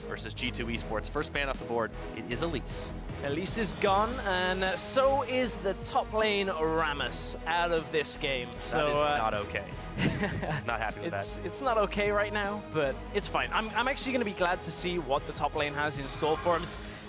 versus G2 eSports. First ban off the board, it is Elise. Elise is gone, and so is the top lane Rammus out of this game. So that is not okay. Not happy with that. It's not okay right now, but it's fine. I'm actually going to be glad to see what the top lane has in store for him.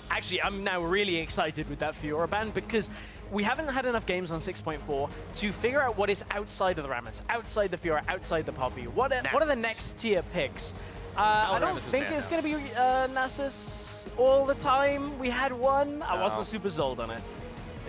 Actually, I'm now really excited with that Fiora ban because we haven't had enough games on 6.4 to figure out what is outside of the Rammus, outside the Fiora, outside the Poppy. What are the next tier picks? I don't think it's going to be Nasus all the time. We had one. I wasn't super sold on it.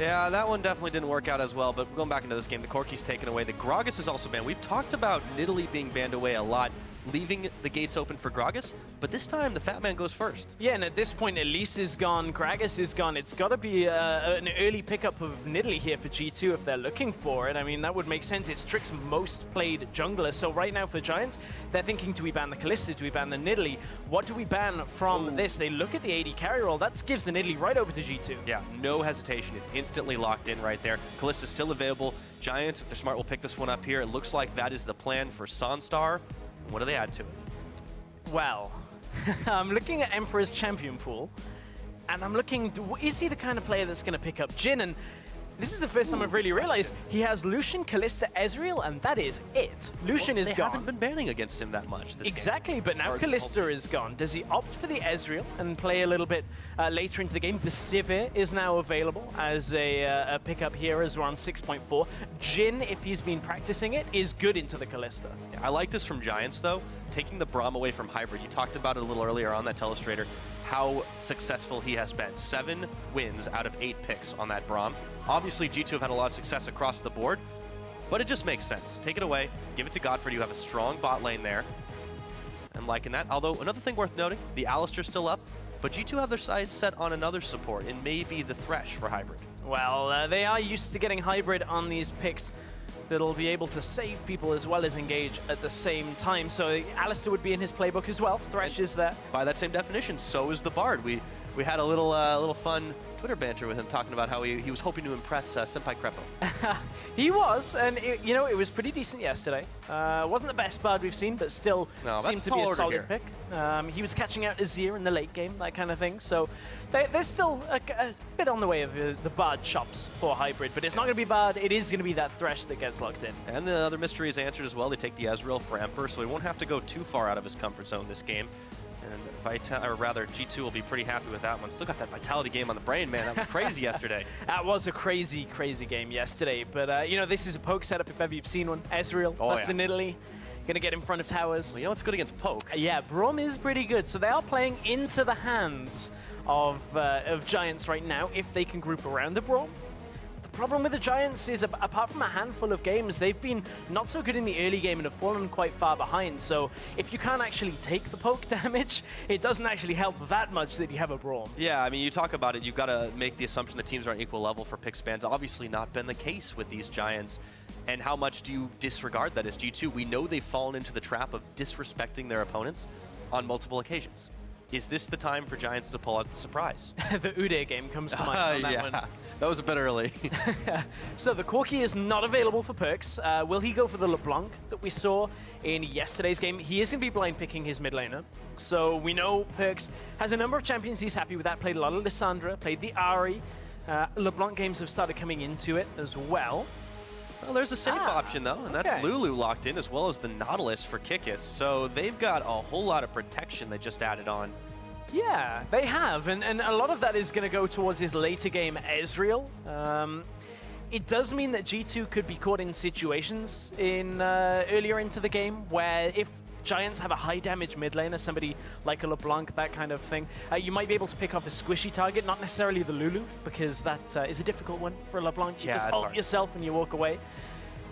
Yeah, that one definitely didn't work out as well, but going back into this game, the Corki's taken away. The Gragas is also banned. We've talked about Nidalee being banned away a lot, leaving the gates open for Gragas, but this time the Fat Man goes first. Yeah, and at this point, Elise is gone, Gragas is gone. It's got to be an early pickup of Nidalee here for G2 if they're looking for it. I mean, that would make sense. It's Trick's most played jungler, so right now for Giants, they're thinking, do we ban the Kalista, do we ban the Nidalee? What do we ban from this? They look at the AD carry roll, that gives the Nidalee right over to G2. Yeah, no hesitation. It's instantly locked in right there. Kalista's still available. Giants, if they're smart, will pick this one up here. It looks like that is the plan for SONSTAR. What do they add to it? Well, I'm looking at Emperor's champion pool, and I'm looking, is he the kind of player that's going to pick up Jhin? And this is the first time I've really realized he has Lucian, Kalista, Ezreal, and that is it. Lucian is gone. They haven't been banning against him that much this game. But now Kalista is gone. Does he opt for the Ezreal and play a little bit later into the game? The Sivir is now available as a pickup here as we're on 6.4. Jhin, if he's been practicing it, is good into the Kalista. Yeah, I like this from Giants, though. Taking the Braum away from Hybrid. You talked about it a little earlier on that Telestrator, how successful he has been. 7 wins out of 8 picks on that Braum. Obviously, G2 have had a lot of success across the board, but it just makes sense. Take it away, give it to GODFRED. You have a strong bot lane there. I'm liking that. Although, another thing worth noting, the Alistar's still up, but G2 have their sights set on another support, and maybe the Thresh for Hybrid. Well, they are used to getting Hybrid on these picks that'll be able to save people as well as engage at the same time. So Alistar would be in his playbook as well. Thresh is there. By that same definition, so is the Bard. We had a little fun Twitter banter with him talking about how he was hoping to impress Senpai Crepo. He was, and it was pretty decent yesterday. Wasn't the best Bard we've seen, but still seemed to be a solid pick. He was catching out Azir in the late game, that kind of thing. So there's still a bit on the way of the Bard chops for Hybrid, but it's not going to be Bard. It is going to be that Thresh that gets locked in. And the other mystery is answered as well. They take the Ezreal for Emperor, so he won't have to go too far out of his comfort zone this game. And G2 will be pretty happy with that one. Still got that Vitality game on the brain, man. That was crazy yesterday. That was a crazy, crazy game yesterday. But, this is a poke setup if ever you've seen one. Ezreal, plus the Nidalee. Gonna get in front of towers. Well, you know what's good against poke? Yeah, Braum is pretty good. So they are playing into the hands of Giants right now if they can group around the Braum. The problem with the Giants is, apart from a handful of games, they've been not so good in the early game and have fallen quite far behind. So if you can't actually take the poke damage, it doesn't actually help that much that you have a Braum. Yeah, I mean, you talk about it, you've got to make the assumption that teams are on equal level for pick spans. Obviously not been the case with these Giants. And how much do you disregard that as G2? We know they've fallen into the trap of disrespecting their opponents on multiple occasions. Is this the time for Giants to pull out the surprise? The Udyr game comes to mind on that one. That was a bit early. So the Corki is not available for PerkZ. Will he go for the LeBlanc that we saw in yesterday's game? He is going to be blind picking his mid laner. So we know PerkZ has a number of champions he's happy with that. Played a lot of Lissandra, played the Ahri. LeBlanc games have started coming into it as well. Well, there's a safe option, though, and that's Lulu locked in, as well as the Nautilus for Kikis. So they've got a whole lot of protection they just added on. Yeah, they have, and a lot of that is going to go towards his later game Ezreal. It does mean that G2 could be caught in situations in earlier into the game where if Giants have a high damage mid laner, somebody like a LeBlanc, that kind of thing, you might be able to pick off a squishy target, not necessarily the Lulu, because that is a difficult one for a LeBlanc. You just ult yourself and you walk away.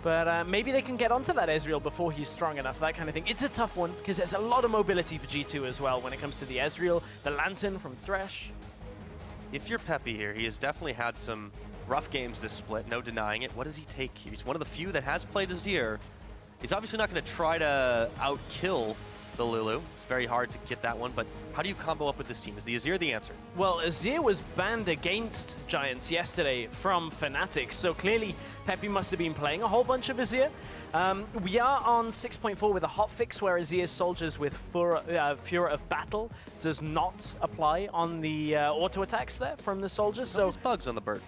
But maybe they can get onto that Ezreal before he's strong enough, that kind of thing. It's a tough one, because there's a lot of mobility for G2 as well when it comes to the Ezreal, the Lantern from Thresh. If you're Peppy here, he has definitely had some rough games this split, no denying it. What does he take here? He's one of the few that has played Azir. He's obviously not going to try to outkill the Lulu. It's very hard to get that one, but how do you combo up with this team? Is the Azir the answer? Well, Azir was banned against Giants yesterday from Fnatic, so clearly xPePii must have been playing a whole bunch of Azir. We are on 6.4 with a hotfix where Azir's soldiers with Furor of Battle does not apply on the auto attacks there from the soldiers. So there's bugs on the bird.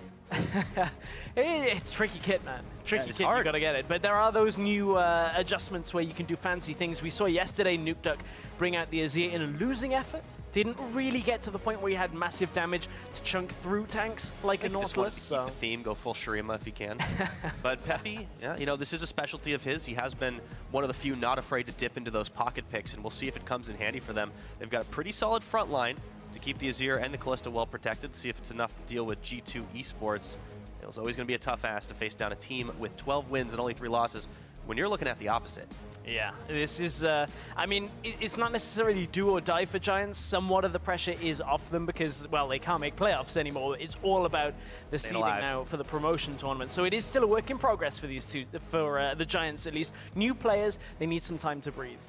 It's tricky kit, man. Tricky kit, hard. You gotta get it. But there are those new adjustments where you can do fancy things. We saw yesterday Nukeduck bring out the Azir in a losing effort. Didn't really get to the point where he had massive damage to chunk through tanks like a Nautilus. Just wanted to keep the theme, go full Shurima if he can. But xPePii, yeah, you know, this is a specialty of his. He has been one of the few not afraid to dip into those pocket picks, and we'll see if it comes in handy for them. They've got a pretty solid front line to keep the Azir and the Kalista well protected, see if it's enough to deal with G2 eSports. It was always going to be a tough ask to face down a team with 12 wins and only 3 losses when you're looking at the opposite. Yeah, this is, I mean, it's not necessarily do or die for Giants. Somewhat of the pressure is off them because, well, they can't make playoffs anymore. It's all about the seeding now for the promotion tournament. So it is still a work in progress for these two, for the Giants at least. New players, they need some time to breathe.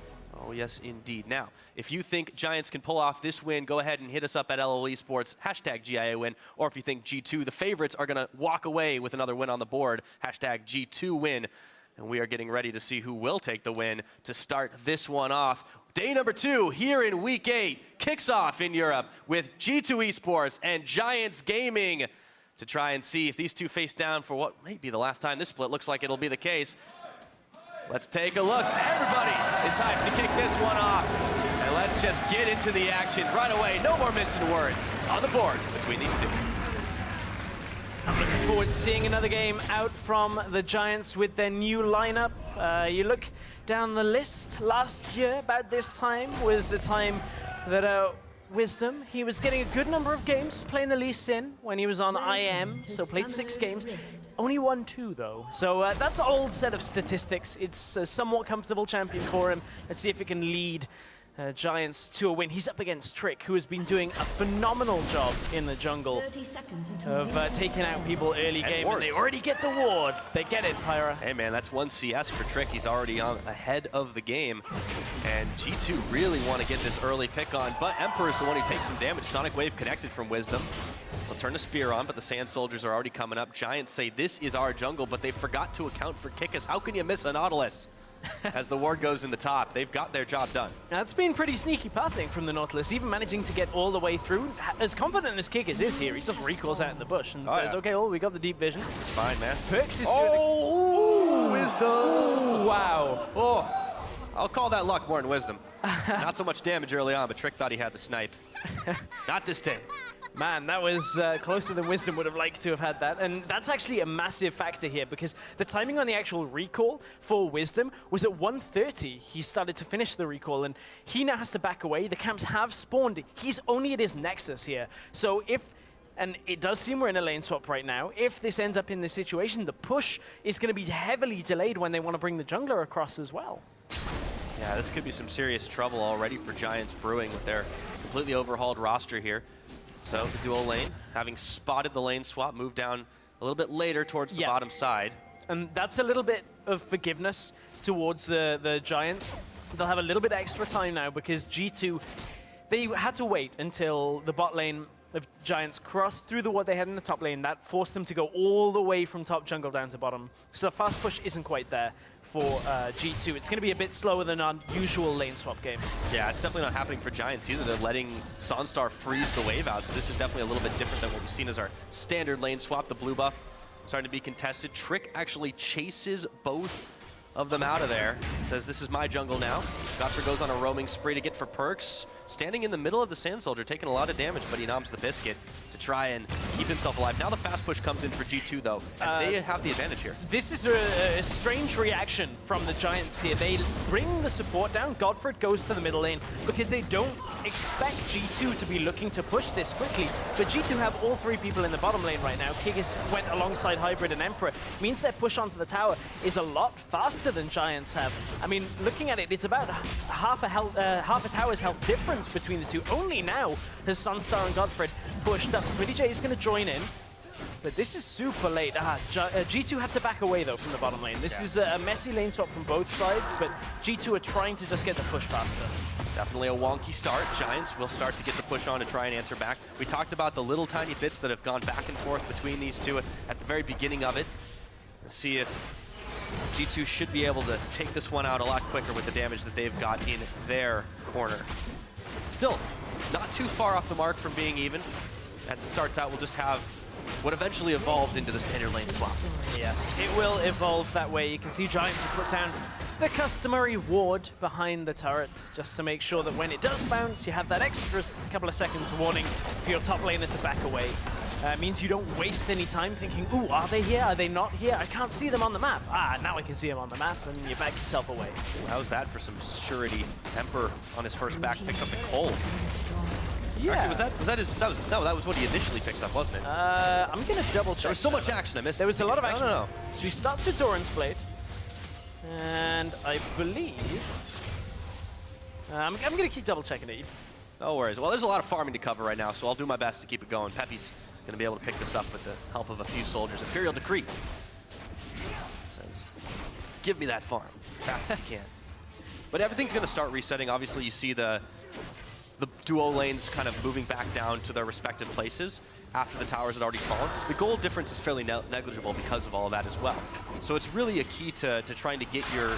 Oh, yes, indeed. Now, if you think Giants can pull off this win, go ahead and hit us up at LOL eSports, hashtag GIA win. Or if you think G2, the favorites, are going to walk away with another win on the board, hashtag G2 win. And we are getting ready to see who will take the win to start this one off. Day number 2 here in Week 8 kicks off in Europe with G2 eSports and Giants Gaming to try and see if these two face down for what may be the last time this split. Looks like it'll be the case. Let's take a look. Everybody is hyped to kick this one off. And let's just get into the action right away. No more mincing words on the board between these two. I'm looking forward to seeing another game out from the Giants with their new lineup. You look down the list, last year about this time was the time that Wisdom, he was getting a good number of games playing the Lee Sin when he was on IM, so played 6 games. Only won 2 though, so that's an old set of statistics. It's a somewhat comfortable champion for him. Let's see if he can lead Giants to a win. He's up against Trick, who has been doing a phenomenal job in the jungle of taking out people early game, and they already get the ward. They get it, Pyra. Hey man, that's 1 CS for Trick. He's already on ahead of the game, and G2 really want to get this early pick on, but Emperor's the one who takes some damage. Sonic Wave connected from Wisdom. They'll turn the spear on, but the Sand Soldiers are already coming up. Giants say this is our jungle, but they forgot to account for Kikis. How can you miss a Nautilus? As the ward goes in the top, they've got their job done. Now, it's been pretty sneaky pathing from the Nautilus, even managing to get all the way through. As confident as Kikis is here, he just recalls out in the bush and says, okay, well, we got the deep vision. It's fine, man. PerkZ is doing Wisdom! Ooh, wow. Oh, I'll call that luck more than wisdom. Not so much damage early on, but Trick thought he had the snipe. Not this time. Man, that was closer than Wisdom would have liked to have had that. And that's actually a massive factor here because the timing on the actual recall for Wisdom was at 1:30. He started to finish the recall and he now has to back away. The camps have spawned. He's only at his Nexus here. So if, and it does seem we're in a lane swap right now, if this ends up in this situation, the push is going to be heavily delayed when they want to bring the jungler across as well. Yeah, this could be some serious trouble already for Giants brewing with their completely overhauled roster here. So the dual lane, having spotted the lane swap, move down a little bit later towards the bottom side. And that's a little bit of forgiveness towards the Giants. They'll have a little bit extra time now because G2, they had to wait until the bot lane of Giants crossed through the ward they had in the top lane. That forced them to go all the way from top jungle down to bottom. So the fast push isn't quite there for G2. It's going to be a bit slower than our usual lane swap games. Yeah, it's definitely not happening for Giants either. They're letting SONSTAR freeze the wave out, so this is definitely a little bit different than what we've seen as our standard lane swap. The blue buff starting to be contested. Trick actually chases both of them out of there. Says, this is my jungle now. GODFRED goes on a roaming spree to get for PerkZ. Standing in the middle of the Sand Soldier, taking a lot of damage, but he noms the biscuit to try and keep himself alive. Now the fast push comes in for G2 though, and they have the advantage here. This is a strange reaction from the Giants here. They bring the support down. GODFRED goes to the middle lane because they don't expect G2 to be looking to push this quickly. But G2 have all 3 people in the bottom lane right now. Kikis went alongside Hybrid and Emperor. Means their push onto the tower is a lot faster than Giants have. I mean, looking at it, it's about half a tower's health difference between the two. Only now has SONSTAR and GODFRED pushed up. SmittyJ is going to join in. But this is super late. G2 have to back away, though, from the bottom lane. This is a messy lane swap from both sides, but G2 are trying to just get the push faster. Definitely a wonky start. Giants will start to get the push on to try and answer back. We talked about the little tiny bits that have gone back and forth between these two at the very beginning of it. Let's see if G2 should be able to take this one out a lot quicker with the damage that they've got in their corner. Still, not too far off the mark from being even. As it starts out, we'll just have what eventually evolved into the standard lane swap. Yes, it will evolve that way. You can see Giants have put down the customary ward behind the turret, just to make sure that when it does bounce, you have that extra couple of seconds warning for your top laner to back away. It means you don't waste any time thinking, ooh, are they here? Are they not here? I can't see them on the map. Now I can see them on the map, and you back yourself away. Ooh, how's that for some surety? Emperor on his first back picks up the Cole. Yeah. Actually, that was what he initially picks up, wasn't it? I'm gonna double check. There was so much action, I missed it. There was a lot of action. No. So he starts with Doran's Blade, and I believe I'm gonna keep double checking it. No worries. Well, there's a lot of farming to cover right now, so I'll do my best to keep it going. PePii's gonna be able to pick this up with the help of a few soldiers. Imperial Decree says, "Give me that farm fast as you can." But everything's gonna start resetting. Obviously, you see the duo lanes kind of moving back down to their respective places after the towers had already fallen. The gold difference is fairly negligible because of all of that as well. So it's really a key to trying to get your,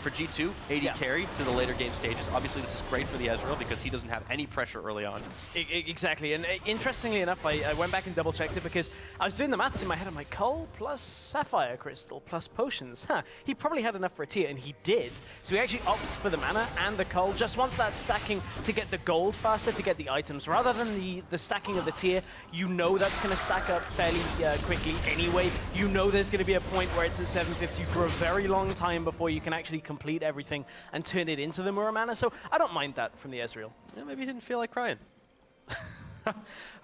for G2, AD carry to the later game stages. Obviously, this is great for the Ezreal because he doesn't have any pressure early on. Exactly, and interestingly enough, I went back and double-checked it because I was doing the maths in my head. I'm like, Cull plus Sapphire Crystal plus potions. He probably had enough for a tier, and he did. So he actually opts for the mana and the Cull, just wants that stacking to get the gold faster, to get the items. Rather than the stacking of the tier, you know that's going to stack up fairly quickly anyway. You know there's going to be a point where it's at 750 for a very long time before you can actually complete everything and turn it into the Mura mana. So I don't mind that from the Ezreal. Yeah, maybe he didn't feel like crying.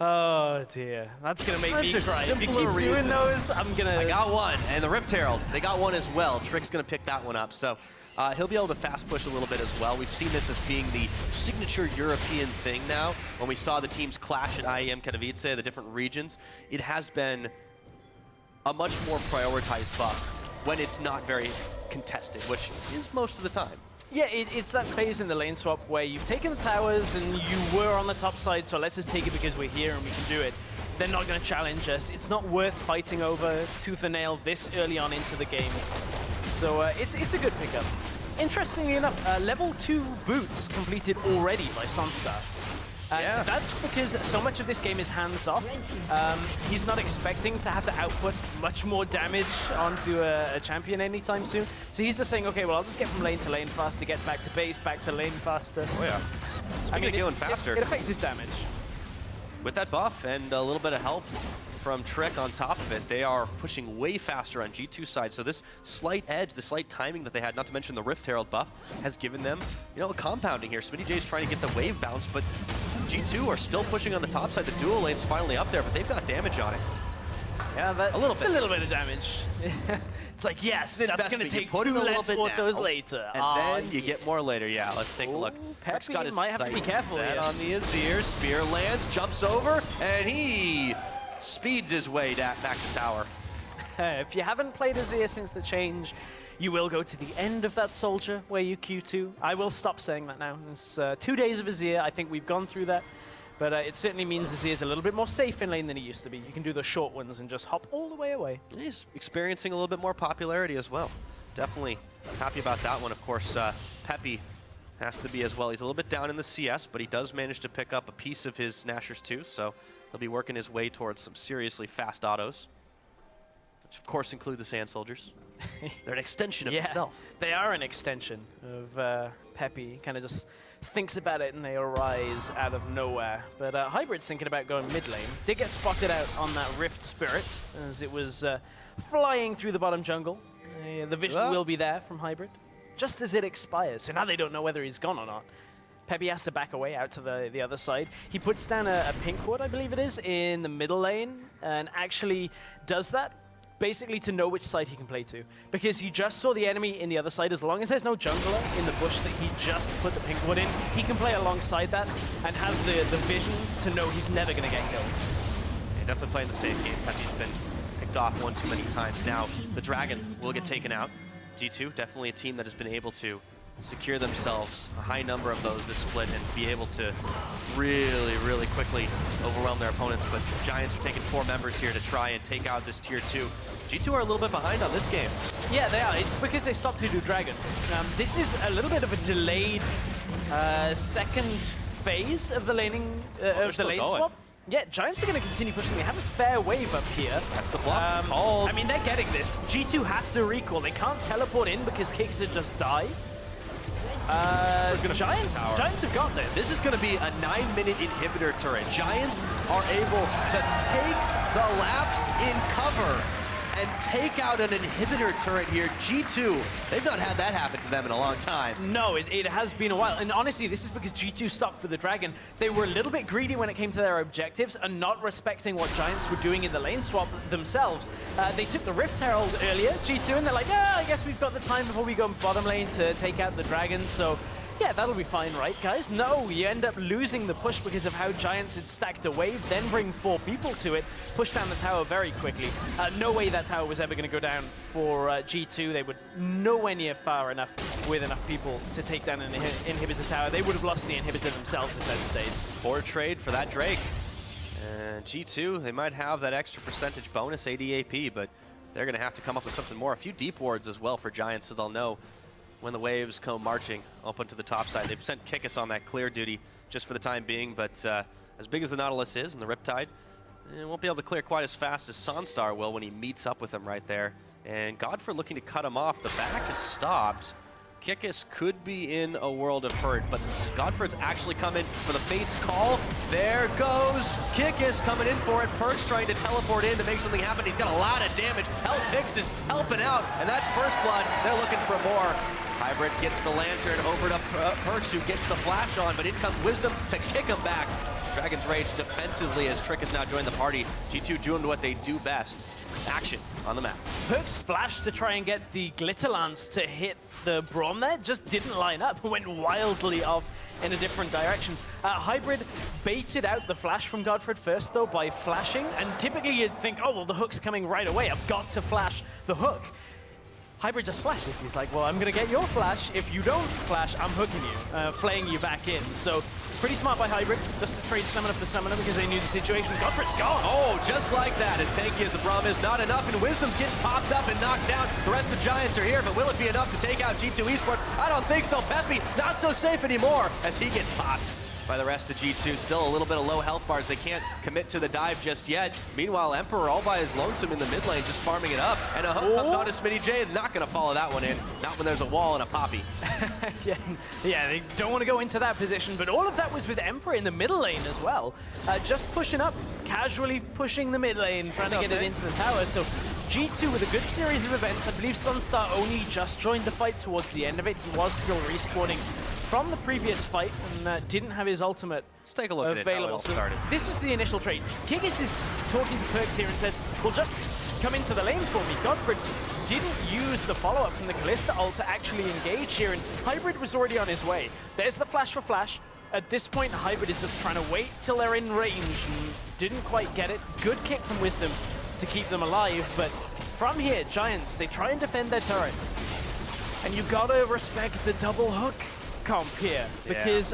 Oh dear, that's gonna make me cry. If you keep doing those, I'm gonna... I got one, and the Rift Herald, they got one as well. Trick's gonna pick that one up, so he'll be able to fast push a little bit as well. We've seen this as being the signature European thing now. When we saw the teams clash at IEM Katowice, the different regions, it has been a much more prioritized buff when it's not very contested, which is most of the time. Yeah, it's that phase in the lane swap where you've taken the towers and you were on the top side, so let's just take it because we're here and we can do it. They're not going to challenge us. It's not worth fighting over tooth and nail this early on into the game. So it's a good pickup. Interestingly enough, level 2 boots completed already by SONSTAR. Yeah. That's because so much of this game is hands-off. He's not expecting to have to output much more damage onto a champion anytime soon. So he's just saying, okay, well, I'll just get from lane to lane faster, get back to base, back to lane faster. Oh, yeah. Speaking of going faster. It affects his damage. With that buff and a little bit of help from Trick on top of it, they are pushing way faster on G2's side. So this slight edge, the slight timing that they had, not to mention the Rift Herald buff, has given them, a compounding here. SmittyJ is trying to get the wave bounce, but G2 are still pushing on the top side. The dual lane's finally up there, but they've got damage on it. Yeah, a little bit of damage. It's like, yes, that's going to take 2 less autos later. And then you get more later. Yeah, let's take a look. PePiii might have to be careful here. On the Azir, spear lands, jumps over, and he speeds his way back to tower. If you haven't played Azir since the change, you will go to the end of that soldier where you Q2. I will stop saying that now. It's 2 days of Azir. I think we've gone through that. But it certainly means Azir's a little bit more safe in lane than he used to be. You can do the short ones and just hop all the way away. He's experiencing a little bit more popularity as well. Definitely happy about that one. Of course, PePiii has to be as well. He's a little bit down in the CS, but he does manage to pick up a piece of his Nashers too, so he'll be working his way towards some seriously fast autos, which of course include the Sand Soldiers. They're an extension of himself. They are an extension of PePiii. Kind of just thinks about it and they arise out of nowhere. But Hybrid's thinking about going mid lane. Did get spotted out on that Rift Spirit as it was flying through the bottom jungle. The vision will be there from Hybrid just as it expires. So now they don't know whether he's gone or not. PePiii has to back away out to the other side. He puts down a pink ward, I believe it is, in the middle lane and actually does that basically to know which side he can play to. Because he just saw the enemy in the other side. As long as there's no jungler in the bush that he just put the pink wood in, he can play alongside that and has the vision to know he's never going to get killed. They're definitely playing the safe game. PePii's been picked off one too many times now. The Dragon will get taken out. G2, definitely a team that has been able to secure themselves a high number of those this split and be able to really quickly overwhelm their opponents. But Giants are taking 4 members here to try and take out this tier 2. G2 are a little bit behind on this game. Yeah, they are. It's because they stopped to do Dragon. This is a little bit of a delayed second phase of the laning of the lane swap. Yeah, Giants are going to continue pushing. They have a fair wave up here. That's the block. I mean, they're getting this. G2 have to recall. They can't teleport in because Kikis would just die. Giants have got this. This is going to be a 9-minute inhibitor turret. Giants are able to take the laps in cover and take out an inhibitor turret here. G2, they've not had that happen to them in a long time. No, it has been a while. And honestly, this is because G2 stopped for the Dragon. They were a little bit greedy when it came to their objectives and not respecting what Giants were doing in the lane swap themselves. They took the Rift Herald earlier, G2, and they're like, yeah, I guess we've got the time before we go bottom lane to take out the Dragon. So yeah, that'll be fine, right, guys? No, you end up losing the push because of how Giants had stacked a wave, then bring 4 people to it, push down the tower very quickly. No way that tower was ever going to go down for G2. They were nowhere near far enough with enough people to take down an inhibitor tower. They would have lost the inhibitor themselves if that stayed. Poor trade for that Drake. And G2, they might have that extra percentage bonus ADAP, but they're going to have to come up with something more. A few deep wards as well for Giants, so they'll know when the waves come marching up onto the top side. They've sent Kikis on that clear duty just for the time being, but as big as the Nautilus is and the Riptide, it won't be able to clear quite as fast as SONSTAR will when he meets up with him right there. And GODFRED looking to cut him off. The back is stopped. Kikis could be in a world of hurt, but GODFRED's actually coming for the Fate's call. There goes Kikis coming in for it. PerkZ trying to teleport in to make something happen. He's got a lot of damage. EpicSkillshot helping out, and that's first blood. They're looking for more. Hybrid gets the lantern over to PerkZ, who gets the flash on, but in comes Wisdom to kick him back. Dragon's Rage defensively as Trick has now joined the party. G2 doing what they do best. Action on the map. PerkZ flash to try and get the Glitter Lance to hit the Braum there, just didn't line up, went wildly off in a different direction. Hybrid baited out the flash from GODFRED first though by flashing, and typically you'd think, oh well, the hook's coming right away, I've got to flash the hook. Hybrid just flashes. He's like, well, I'm going to get your flash. If you don't flash, I'm hooking you, flaying you back in. So pretty smart by Hybrid, just to trade Summoner for Summoner because they knew the situation. GODFRED's gone. Oh, just like that. As tanky as the Braum is, not enough, and Wisdom's getting popped up and knocked down. The rest of Giants are here, but will it be enough to take out G2 eSports? I don't think so. PePiiii, not so safe anymore as he gets popped by the rest of G2. Still a little bit of low health bars. They can't commit to the dive just yet. Meanwhile, Emperor all by his lonesome in the mid lane, just farming it up. And a hook comes on to SmittyJ. Not going to follow that one in. Not when there's a wall and a poppy. yeah, they don't want to go into that position, but all of that was with Emperor in the middle lane as well. Just pushing up, casually pushing the mid lane, trying to get it into the tower. So G2 with a good series of events. I believe SONSTAR only just joined the fight towards the end of it. He was still respawning from the previous fight and didn't have his ultimate Let's take a look available. At it, how it all started. This was the initial trade. Kikis is talking to PerkZ here and says, well, just come into the lane for me. GODFRED didn't use the follow-up from the Kalista ult to actually engage here, and Hybrid was already on his way. There's the flash for flash. At this point, Hybrid is just trying to wait till they're in range and didn't quite get it. Good kick from Wisdom to keep them alive, but from here, Giants, they try and defend their turret. And you gotta respect the double hook comp here, because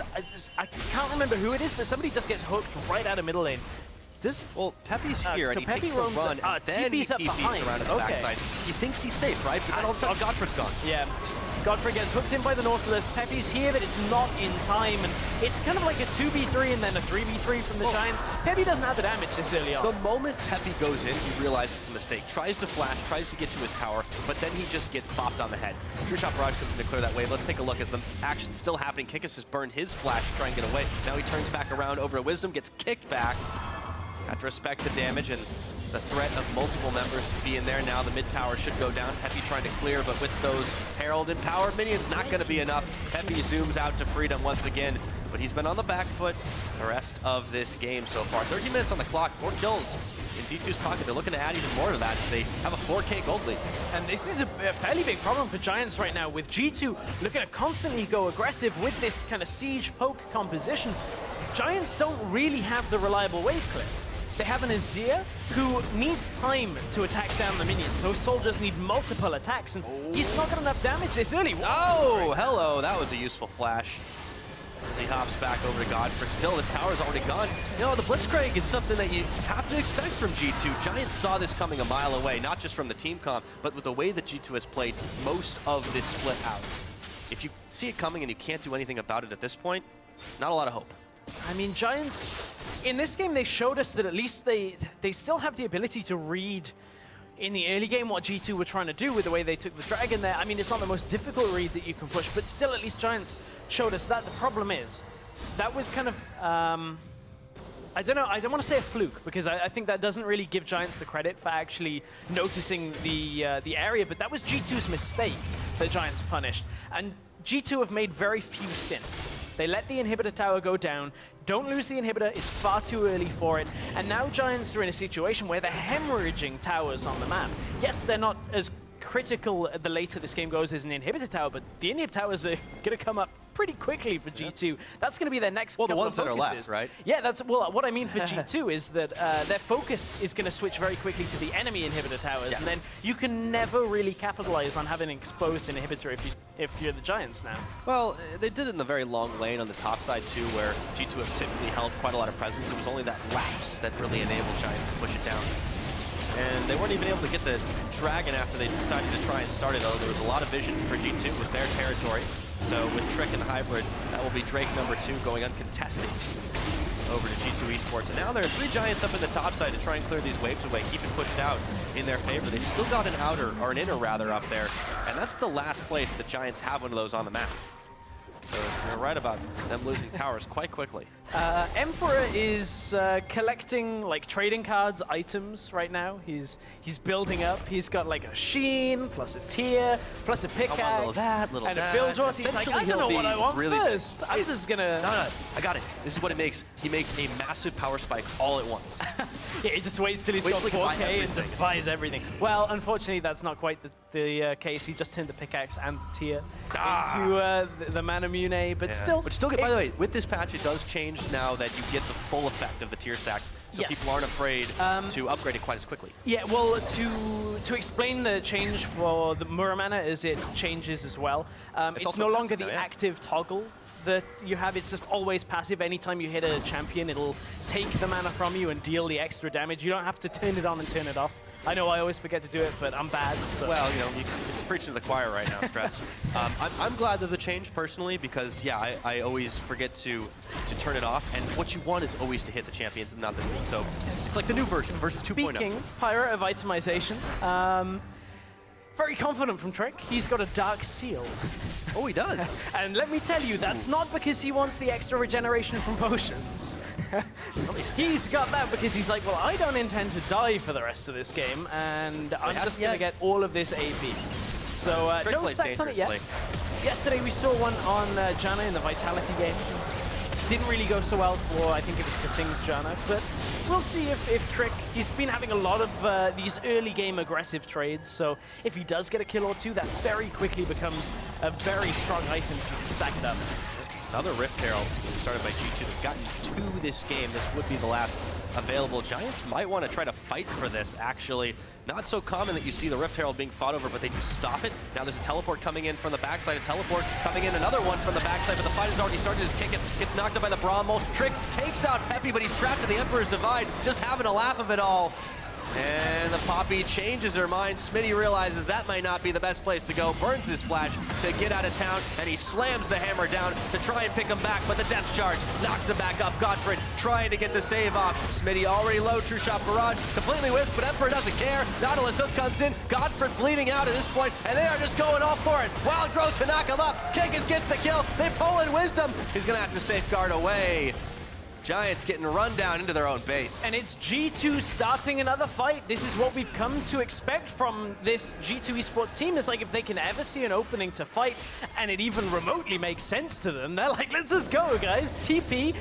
I can't remember who it is, but somebody just gets hooked right out of middle lane. Well, PePiii's here, so and he takes the run, and then he TP's around to the backside. He thinks he's safe, right? But then all of a sudden, GODFRED's gone. Yeah. GODFRED gets hooked in by the Nautilus. PePii's here, but it's not in time, and it's kind of like a 2v3 and then a 3v3 from the Giants. PePiii doesn't have the damage this early on. The moment PePiiii goes in, he realizes it's a mistake. Tries to flash, tries to get to his tower, but then he just gets popped on the head. True Shot Barrage comes in to clear that wave. Let's take a look as the action's still happening. Kikis has burned his flash to try and get away. Now he turns back around over to Wisdom, gets kicked back. Got to respect the damage and the threat of multiple members being there. Now the mid tower should go down. PePiiii trying to clear, but with those Herald and Power minions, not going to be enough. PePiiii zooms out to freedom once again, but he's been on the back foot the rest of this game so far. 30 minutes on the clock, 4 kills in G2's pocket. They're looking to add even more to that. They have a 4K gold lead. And this is a fairly big problem for Giants right now, with G2 looking to constantly go aggressive with this kind of siege poke composition. Giants don't really have the reliable wave clear. They have an Azir who needs time to attack down the minions. Those soldiers need multiple attacks, and he's not got enough damage this early. Oh, hello. That was a useful flash. As he hops back over to GODFRED. Still, this tower's already gone. You know, the Blitzcrank is something that you have to expect from G2. Giants saw this coming a mile away, not just from the team comp, but with the way that G2 has played most of this split out. If you see it coming and you can't do anything about it at this point, not a lot of hope. I mean, Giants, in this game, they showed us that at least they still have the ability to read in the early game what G2 were trying to do with the way they took the Dragon there. I mean, it's not the most difficult read that you can push, but still at least Giants showed us that. The problem is, that was kind of, I don't know, I don't want to say a fluke, because I think that doesn't really give Giants the credit for actually noticing the area, but that was G2's mistake that Giants punished. And G2 have made very few since. They let the inhibitor tower go down. Don't lose the inhibitor, it's far too early for it. And now Giants are in a situation where they're hemorrhaging towers on the map. Yes, they're not as critical the later this game goes as an inhibitor tower, but the inhibitor towers are going to come up pretty quickly for G2. That's going to be their next couple of focuses. Well, the ones that are left, right? Yeah, that's, well, what I mean for G2 is that their focus is going to switch very quickly to the enemy inhibitor towers, and then you can never really capitalize on having an exposed inhibitor if you're the Giants now. Well, they did it in the very long lane on the top side too, where G2 have typically held quite a lot of presence. It was only that lapse that really enabled Giants to push it down. And they weren't even able to get the Dragon after they decided to try and start it, although there was a lot of vision for G2 with their territory. So with Trick and Hybrid, that will be Drake #2 going uncontested over to G2 eSports. And now there are 3 Giants up in the top side to try and clear these waves away, keep it pushed out in their favor. They've still got an outer, or an inner rather, up there. And that's the last place the Giants have one of those on the map. So you're right about them losing towers quite quickly. Emperor is collecting like trading cards, items right now. He's building up. He's got like a Sheen, plus a Tier, plus a pickaxe, and a build draw. He's like, I don't know what I want really first. I'm just gonna... No, I got it. This is what it makes. He makes a massive power spike all at once. Yeah, he just waits till he's got 4K and just buys everything. Well, unfortunately, that's not quite the case. He just turned the pickaxe and the Tier into the Manamune, but still... But still, by the way, with this patch, it does change now that you get the full effect of the tier stacks, so people aren't afraid to upgrade it quite as quickly. Yeah, well, to explain the change for the Muramana is it changes as well. It's no longer the active toggle that you have, it's just always passive. Anytime you hit a champion, it'll take the mana from you and deal the extra damage. You don't have to turn it on and turn it off. I know I always forget to do it, but I'm bad, so... Well, you know, it's preaching to the choir right now, Stress. I'm glad of the change, personally, because, yeah, I always forget to turn it off, and what you want is always to hit the champions and not the enemy, so it's like the new version 2.0. Speaking, Pyro of itemization, very confident from Trick. He's got a Dark Seal. Oh, he does. And let me tell you, that's not because he wants the extra regeneration from potions. He's got that because he's like, well, I don't intend to die for the rest of this game, and I'm just going to get all of this AP. So no stacks on it yet. Yesterday we saw one on Janna in the Vitality game. Didn't really go so well for, I think it was Kasing's Janna, but we'll see if Trick, he's been having a lot of these early game aggressive trades, so if he does get a kill or two, that very quickly becomes a very strong item if you can stack it up. Another Rift Herald started by G2. They've gotten 2 this game. This would be the last available. Giants might want to try to fight for this, actually. Not so common that you see the Rift Herald being fought over, but they do stop it. Now there's a teleport coming in from the backside, a teleport coming in, another one from the backside, but the fight has already started as Kikis gets knocked out by the Braum ult. Trick takes out xPePii, but he's trapped in the Emperor's Divide, just having a laugh of it all. And the Poppy changes her mind. Smitty realizes that might not be the best place to go, burns his flash to get out of town, and he slams the hammer down to try and pick him back, but the depth charge knocks him back up. GODFRED trying to get the save off. Smitty already low, True Shot Barrage, completely whiffed, but Emperor doesn't care. Nautilus hook comes in, GODFRED bleeding out at this point, and they are just going all for it. Wild Growth to knock him up. Kikis gets the kill. They pull in Wisdom. He's going to have to safeguard away. Giants getting run down into their own base. And it's G2 starting another fight. This is what we've come to expect from this G2 esports team. It's like if they can ever see an opening to fight and it even remotely makes sense to them, they're like, let's just go, guys. TP,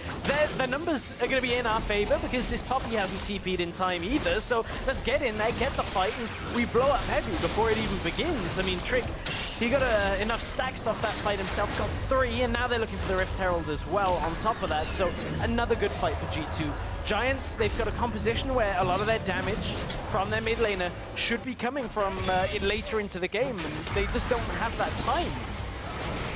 their numbers are going to be in our favor because this Poppy hasn't TP'd in time either. So let's get in there, get the fight, and we blow up heavy before it even begins. I mean, Trick, he got enough stacks off that fight himself, got 3, and now they're looking for the Rift Herald as well on top of that. So another another good fight for G2. Giants, they've got a composition where a lot of their damage from their mid laner should be coming from later into the game, and they just don't have that time.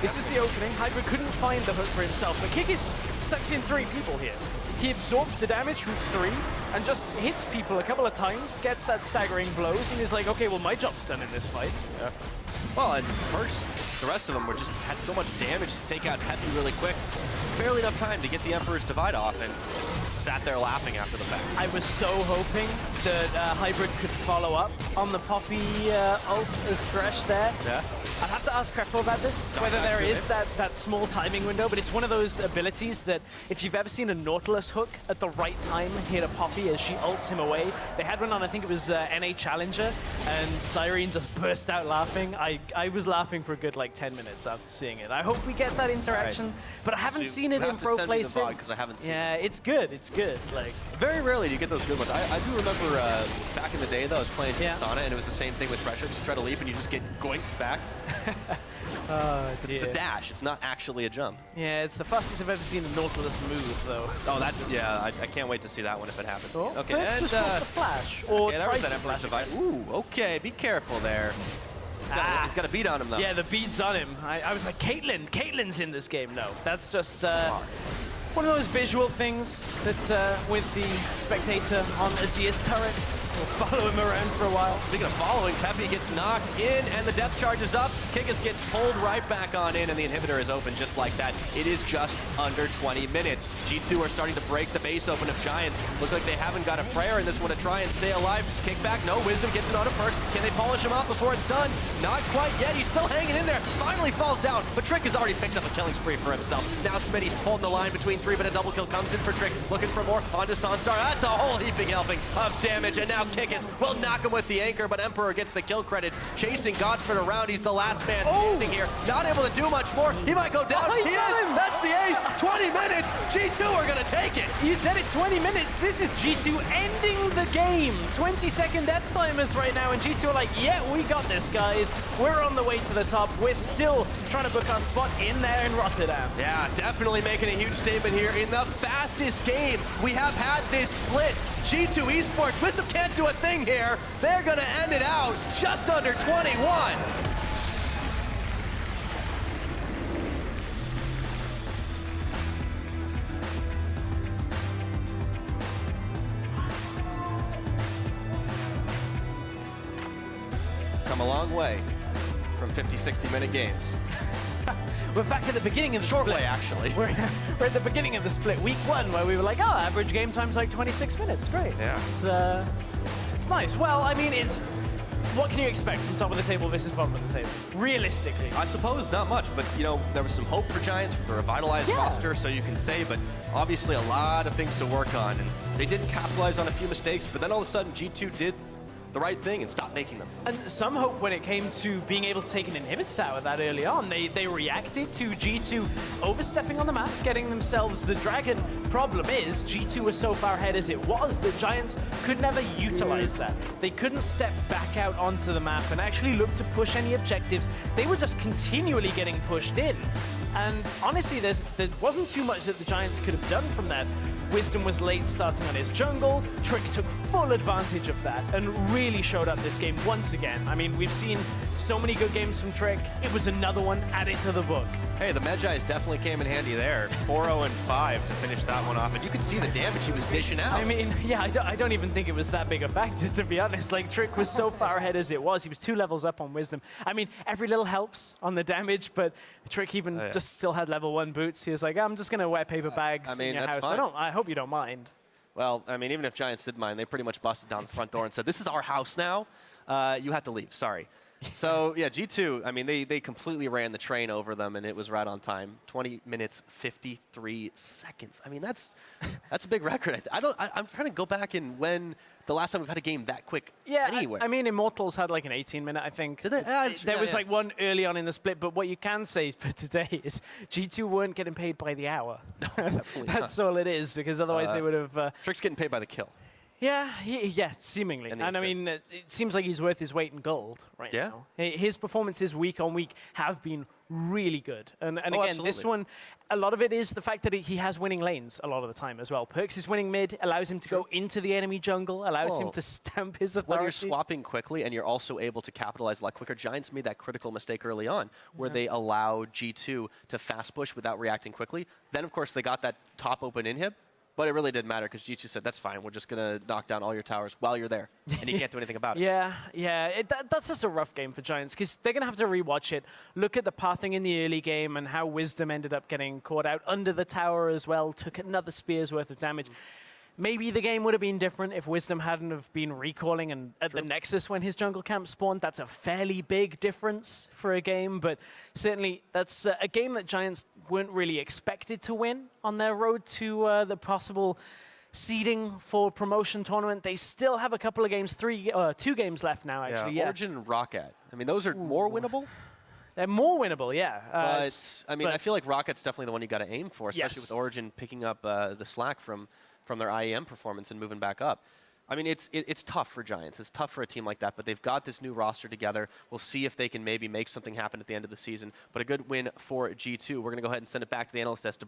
This is the opening. Hybrid couldn't find the hook for himself, but Kikis sucks in 3 people here. He absorbs the damage from 3 and just hits people a couple of times, gets that staggering blows, and is like, okay, well, my job's done in this fight. Yeah. Well, and PerkZ, the rest of them were just had so much damage to take out PePii really quick. Barely enough time to get the Emperor's Divide off, and just sat there laughing after the fact. I was so hoping that Hybrid could follow up on the Poppy ult as Thresh there. Yeah. I'd have to ask Krepo about this, whether there is that small timing window, but it's one of those abilities that if you've ever seen a Nautilus hook at the right time hit a Poppy as she ults him away. They had one on, I think it was NA Challenger, and Cyrene just burst out laughing. I was laughing for a good like 10 minutes after seeing it. I hope we get that interaction, but I haven't seen it in pro play since. I haven't seen yeah, it's good. It's good. Like very rarely do you get those good ones. I do remember back in the day though, I was playing Katana, and it was the same thing with Thresh. You try to leap and you just get goinked back. It's a dash. It's not actually a jump. Yeah, it's the fastest I've ever seen a Nautilus move, though. Oh, that's I can't wait to see that one if it happens. Oh, okay, and just the flash. Or that was that Emperor's Device. Ooh, okay, be careful there. He's got a beat on him though. Yeah, the beat's on him. I was like, Caitlyn's in this game. No, that's just one of those visual things that with the spectator on Azir's turret, we'll follow him around for a while. Speaking of following, PePii gets knocked in, and the depth charge is up. Kikis gets pulled right back on in, and the inhibitor is open just like that. It is just under 20 minutes. G2 are starting to break the base open of Giants. Look like they haven't got a prayer in this one to try and stay alive. Kickback, no. Wisdom gets it on a Perk. Can they polish him off before it's done? Not quite yet. He's still hanging in there. Finally falls down, but Trick has already picked up a killing spree for himself. Now Smitty holding the line between 3, but a double kill comes in for Trick. Looking for more onto SONSTAR. That's a whole heaping helping of damage, and now Kikis will knock him with the anchor, but Emperor gets the kill credit. Chasing GODFRED around. He's the last man standing here. Not able to do much more. He might go down. He is. That's the ace. 20 minutes. G2 are going to take it. You said it, 20 minutes. This is G2 ending the game. 20-second death timers right now, and G2 are like, yeah, we got this, guys. We're on the way to the top. We're still trying to book our spot in there in Rotterdam. Yeah, definitely making a huge statement here in the fastest game we have had this split. G2 eSports, Wisdom can't do a thing here. They're going to end it out just under 21. Come a long way from 50, 60-minute games. We're back at the beginning of the short split. Way, actually. We're at the beginning of the split, week 1, where we were like, oh, average game time's like 26 minutes. Great. Yeah. It's nice. Well, I mean, what can you expect from top of the table versus bottom of the table? Realistically. I suppose not much, but you know, there was some hope for Giants with the revitalized roster, so you can say, but obviously a lot of things to work on, and they didn't capitalize on a few mistakes, but then all of a sudden G2 did the right thing and stopped making them. And some hope when it came to being able to take an inhibitor tower that early on. They reacted to G2 overstepping on the map, getting themselves the dragon. Problem is, G2 was so far ahead as it was that Giants could never utilize that. They couldn't step back out onto the map and actually look to push any objectives. They were just continually getting pushed in. And honestly, there wasn't too much that the Giants could have done from that. Wisdom was late starting on his jungle. Trick took full advantage of that and really showed up this game once again. I mean, we've seen so many good games from Trick. It was another one added to the book. Hey, the Medjais definitely came in handy there. 4-0 and 5 to finish that one off. And you could see the damage he was dishing out. I mean, yeah, I don't even think it was that big a factor, to be honest. Like, Trick was so far ahead as it was. He was 2 levels up on Wisdom. I mean, every little helps on the damage, but Trick even just still had level 1 boots. He was like, I'm just going to wear paper bags in your house. Fine. I hope you don't mind. Well, I mean, even if Giants did mind, they pretty much busted down the front door and said, this is our house now. You have to leave. Sorry. So, yeah, G2, I mean, they completely ran the train over them, and it was right on time. 20 minutes, 53 seconds. I mean, that's a big record. I'm trying to go back and when the last time we've had a game that quick anywhere. I mean, Immortals had like an 18-minute, I think. Did they? There was like one early on in the split, but what you can say for today is G2 weren't getting paid by the hour. No, definitely That's all it is, because otherwise they would have... Trick's getting paid by the kill. Yeah, yeah, seemingly. And I mean, it seems like he's worth his weight in gold right now. His performances week on week have been really good. And again, absolutely. This one, a lot of it is the fact that he has winning lanes a lot of the time as well. PerkZ is winning mid, allows him to go into the enemy jungle, allows him to stamp his authority. When you're swapping quickly and you're also able to capitalize a lot quicker, Giants made that critical mistake early on where they allowed G2 to fast push without reacting quickly. Then, of course, they got that top open inhib. But it really didn't matter because G2 said, that's fine, we're just going to knock down all your towers while you're there. And you can't do anything about it. Yeah. That's just a rough game for Giants because they're going to have to rewatch it, look at the pathing in the early game and how Wisdom ended up getting caught out under the tower as well, took another spear's worth of damage. Maybe the game would have been different if Wisdom hadn't have been recalling and at the Nexus when his jungle camp spawned. That's a fairly big difference for a game, but certainly that's a game that Giants weren't really expected to win on their road to the possible seeding for promotion tournament. They still have a couple of games, 2 games left now, actually. Yeah, Origin and Rocket. I mean, those are more winnable. They're more winnable, yeah. But, I mean, I feel like Rocket's definitely the one you got to aim for, especially with Origin picking up the slack from their IEM performance and moving back up. I mean, it's tough for Giants. It's tough for a team like that, but they've got this new roster together. We'll see if they can maybe make something happen at the end of the season. But a good win for G2. We're going to go ahead and send it back to the analyst desk to